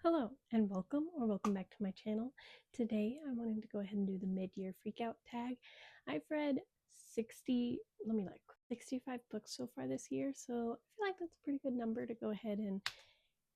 Hello and welcome back to my channel. Today I wanted to go ahead and do the mid-year freakout tag. I've read 65 books so far this year, so I feel like that's a pretty good number to go ahead and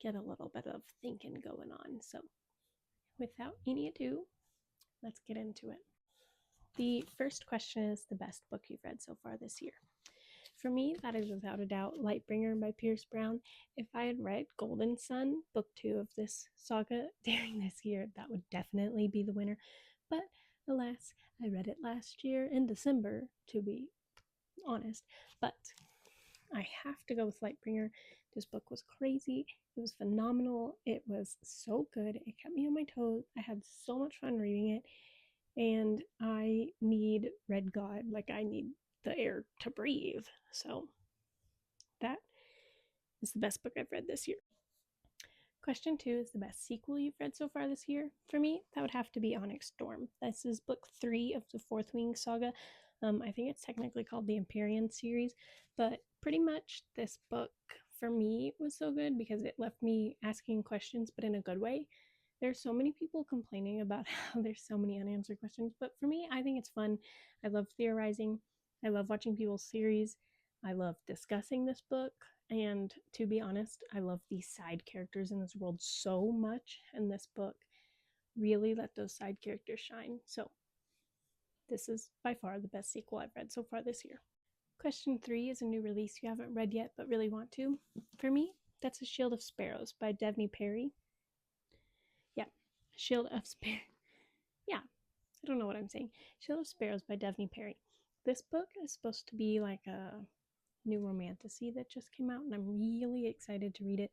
get a little bit of thinking going on. So without any ado, let's get into it. The first question is the best book you've read so far this year. For me, that is without a doubt Lightbringer by Pierce Brown. If I had read Golden Sun, book 2 of this saga, during this year, that would definitely be the winner. But alas, I read it last year in December, to be honest. But I have to go with Lightbringer. This book was crazy. It was phenomenal. It was so good. It kept me on my toes. I had so much fun reading it. And I need Red God. Like, I need the air to breathe. So that is the best book I've read this year. Question 2 is the best sequel you've read so far this year. For me, that would have to be Onyx Storm. This is book 3 of the Fourth Wing saga. I think it's technically called the Empyrean series, but pretty much this book for me was so good because it left me asking questions, but in a good way. There's so many people complaining about how there's so many unanswered questions, but for me, I think it's fun. I love theorizing. I love watching people's series. I love discussing this book. And to be honest, I love these side characters in this world so much. And this book really let those side characters shine. So this is by far the best sequel I've read so far this year. Question 3 is a new release you haven't read yet but really want to. For me, that's A Shield of Sparrows by Devney Perry. Yeah, Shield of Sparrows. Yeah, I don't know what I'm saying. Shield of Sparrows by Devney Perry. This book is supposed to be like a new romantasy that just came out, and I'm really excited to read it.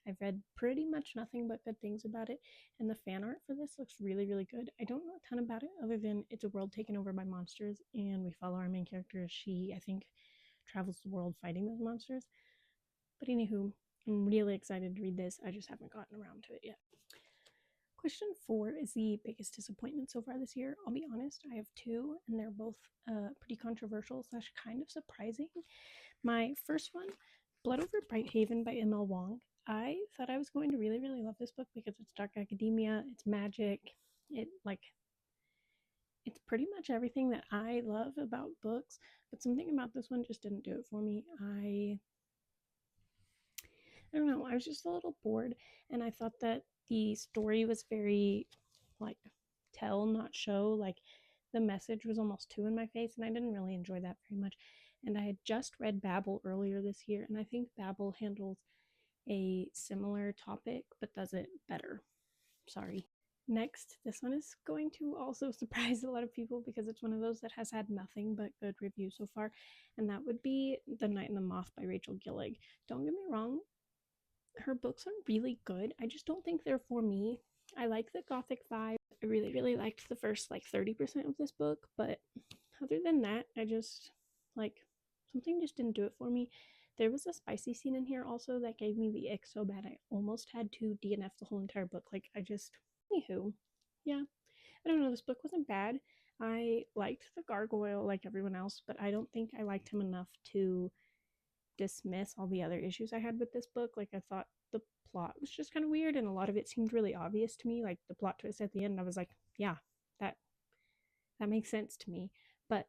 I've read pretty much nothing but good things about it, and the fan art for this looks really, really good. I don't know a ton about it other than it's a world taken over by monsters, and we follow our main character as she, I think, travels the world fighting those monsters. But anywho, I'm really excited to read this. I just haven't gotten around to it yet. Question 4 is the biggest disappointment so far this year. I'll be honest, I have 2, and they're both pretty controversial / kind of surprising. My first one, Blood Over Brighthaven by M.L. Wong. I thought I was going to really, really love this book because it's dark academia, it's magic, it's pretty much everything that I love about books, but something about this one just didn't do it for me. I don't know, I was just a little bored, and I thought that the story was very, tell, not show. The message was almost too in my face, and I didn't really enjoy that very much. And I had just read Babel earlier this year, and I think Babel handles a similar topic, but does it better. Sorry. Next, this one is going to also surprise a lot of people because it's one of those that has had nothing but good reviews so far, and that would be The Night and the Moth by Rachel Gillig. Don't get me wrong, her books are really good. I just don't think they're for me. I like the gothic vibe. I really, really liked the first 30% of this book, but other than that, I just something just didn't do it for me. There was a spicy scene in here also that gave me the ick so bad I almost had to DNF the whole entire book. Anywho, yeah, I don't know. This book wasn't bad. I liked the gargoyle like everyone else, but I don't think I liked him enough to dismiss all the other issues I had with this book. I thought the plot was just kind of weird, and a lot of it seemed really obvious to me. The plot twist at the end, I was like, yeah, that makes sense to me. But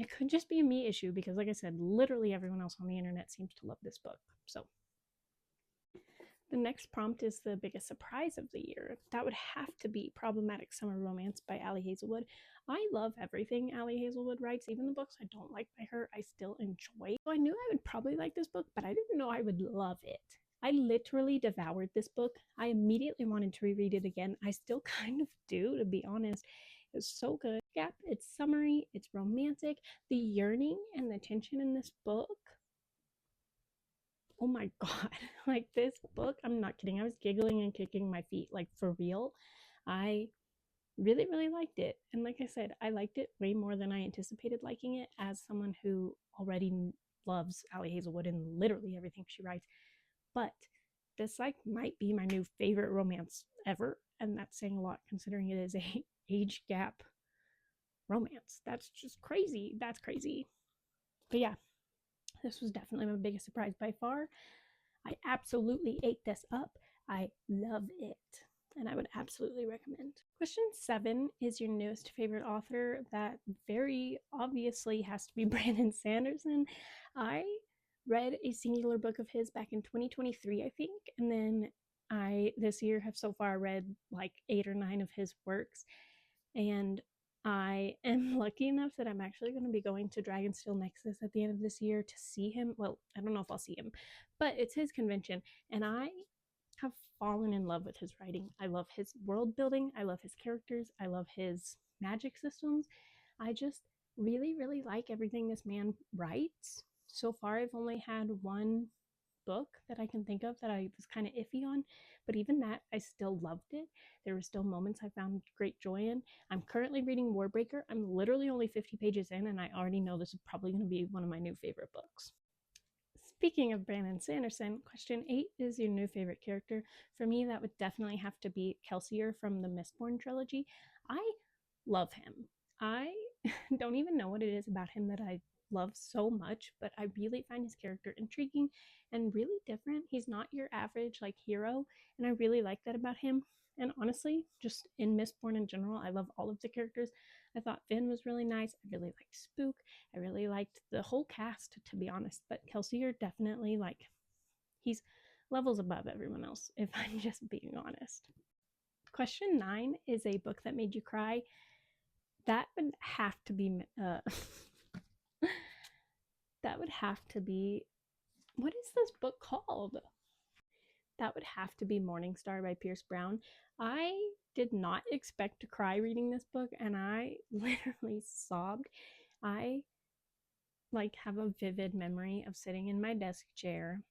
it could just be a me issue because, like I said, literally everyone else on the internet seems to love this book. So the next prompt is the biggest surprise of the year. That would have to be Problematic Summer Romance by Ali Hazelwood. I love everything Ali Hazelwood writes. Even the books I don't like by her, I still enjoy. So I knew I would probably like this book, but I didn't know I would love it. I literally devoured this book. I immediately wanted to reread it again. I still kind of do, to be honest. It was so good. Yeah, it's summery, it's romantic. The yearning and the tension in this book, oh my god. This book, I'm not kidding, I was giggling and kicking my feet, for real. I really, really liked it. And like I said, I liked it way more than I anticipated liking it as someone who already loves Ali Hazelwood and literally everything she writes. But this might be my new favorite romance ever, and that's saying a lot considering it is a age gap romance. That's just crazy. That's crazy. But yeah, this was definitely my biggest surprise by far. I absolutely ate this up. I love it, and I would absolutely recommend. Question 7 is your newest favorite author. That very obviously has to be Brandon Sanderson. I read a singular book of his back in 2023, I think, and then I this year have so far read like 8 or 9 of his works, and I am lucky enough that I'm actually going to be going to Dragonsteel Nexus at the end of this year to see him. Well, I don't know if I'll see him, but it's his convention, and I have fallen in love with his writing. I love his world building. I love his characters. I love his magic systems. I just really, really like everything this man writes. So far, I've only had one book that I can think of that I was kind of iffy on, but even that, I still loved it. There were still moments I found great joy in. I'm currently reading Warbreaker. I'm literally only 50 pages in, and I already know this is probably going to be one of my new favorite books. Speaking of Brandon Sanderson, question 8 is your new favorite character. For me, that would definitely have to be Kelsier from the Mistborn trilogy. I love him. I don't even know what it is about him that I love so much, but I really find his character intriguing and really different. He's not your average like hero, and I really like that about him. And honestly, just in Mistborn in general, I love all of the characters. I thought Finn was really nice. I really liked Spook. I really liked the whole cast, to be honest. But Kelsier definitely, like, he's levels above everyone else, if I'm just being honest. Question 9 is a book that made you cry. That would have to be that would have to be, what is this book called? That would have to be Morningstar by Pierce Brown. I did not expect to cry reading this book, and I literally sobbed. I have a vivid memory of sitting in my desk chair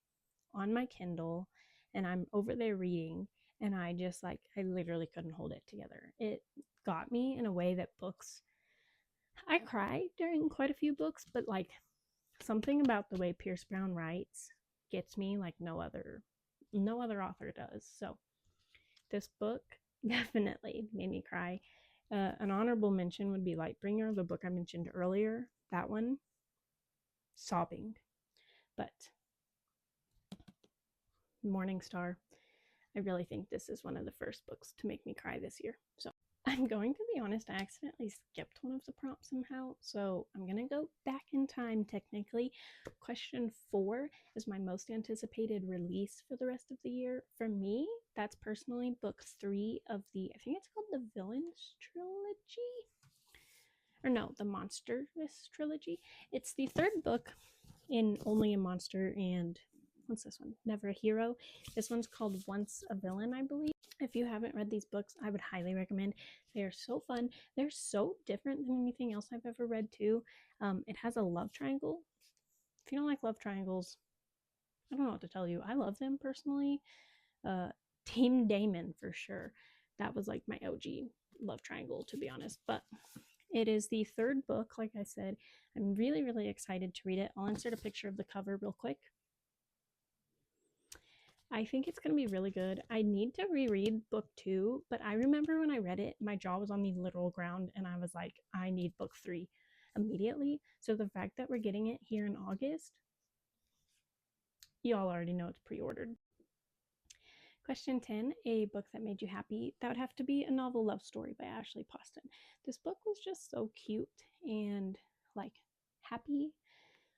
on my Kindle, and I'm over there reading, and I just I literally couldn't hold it together. It got me in a way that books, I cry during quite a few books, but something about the way Pierce Brown writes gets me like no other author does. So this book definitely made me cry. An honorable mention would be Lightbringer, the book I mentioned earlier. That one, sobbing. But Morningstar, I really think this is one of the first books to make me cry this year. So I'm going to be honest, I accidentally skipped one of the prompts somehow, so I'm going to go back in time technically. Question 4 is my most anticipated release for the rest of the year. For me, that's personally book 3 of the, I think it's called the Villains Trilogy? Or no, the Monstrous Trilogy. It's the 3rd book in Only a Monster and, what's this one? Never a Hero. This one's called Once a Villain, I believe. If you haven't read these books, I would highly recommend. They are so fun. They're so different than anything else I've ever read too. It has a love triangle. If you don't like love triangles, I don't know what to tell you. I love them personally. Team Damon for sure. That was like my OG love triangle, to be honest. But it is the 3rd book, like I said. I'm really, really excited to read it. I'll insert a picture of the cover real quick. I think it's going to be really good. I need to reread book 2, but I remember when I read it, my jaw was on the literal ground, and I was like, I need book 3 immediately. So the fact that we're getting it here in August, y'all already know it's pre-ordered. Question 10, a book that made you happy. That would have to be A Novel Love Story by Ashley Poston. This book was just so cute and happy,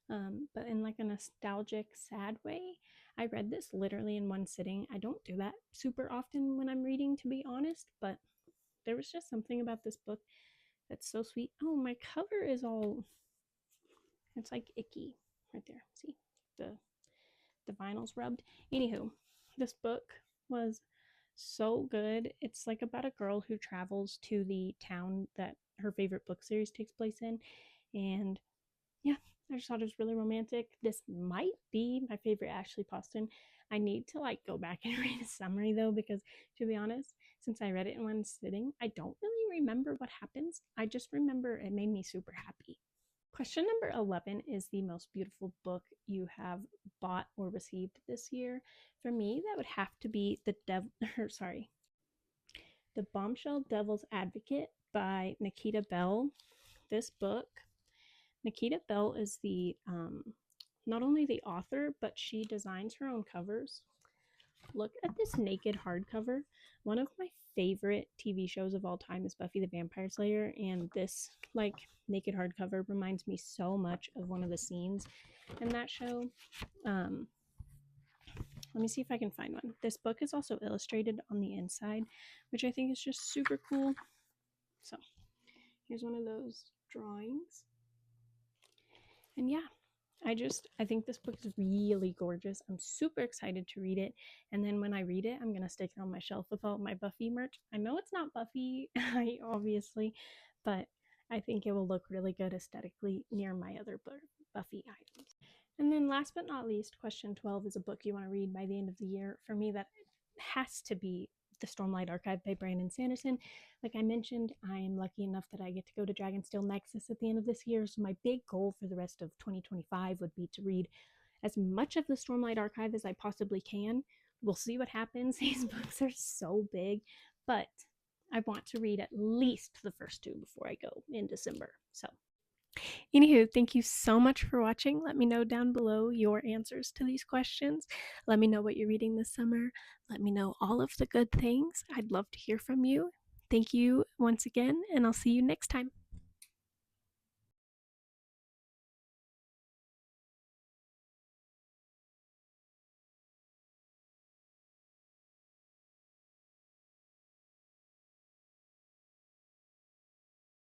but in a nostalgic, sad way. I read this literally in one sitting. I don't do that super often when I'm reading, to be honest, but there was just something about this book that's so sweet. Oh, my cover is all, it's icky right there. See, the vinyl's rubbed. Anywho, this book was so good. It's about a girl who travels to the town that her favorite book series takes place in, and yeah, I just thought it was really romantic. This might be my favorite Ashley Poston. I need to go back and read a summary though, because to be honest, since I read it in one sitting, I don't really remember what happens. I just remember it made me super happy. Question number 11 is the most beautiful book you have bought or received this year. For me, that would have to be The Bombshell Devil's Advocate by Nikita Bell. This book, Nikita Bell is the not only the author, but she designs her own covers Look at this naked hardcover. One of my favorite TV shows of all time is Buffy the Vampire Slayer, and this like naked hardcover reminds me so much of one of the scenes in that show. Um, let me see if I can find one. This book is also illustrated on the inside, which I think is just super cool. So here's one of those drawings. And yeah, I think this book is really gorgeous. I'm super excited to read it. And then when I read it, I'm gonna stick it on my shelf with all my Buffy merch. I know it's not Buffy, obviously, but I think it will look really good aesthetically near my other Buffy items. And then last but not least, question 12 is a book you want to read by the end of the year. For me, that has to be The Stormlight Archive by Brandon Sanderson. Like I mentioned, I am lucky enough that I get to go to Dragonsteel Nexus at the end of this year. So my big goal for the rest of 2025 would be to read as much of the Stormlight Archive as I possibly can. We'll see what happens. These books are so big, but I want to read at least the first two before I go in December. So anywho, thank you so much for watching. Let me know down below your answers to these questions. Let me know what you're reading this summer. Let me know all of the good things. I'd love to hear from you. Thank you once again, and I'll see you next time.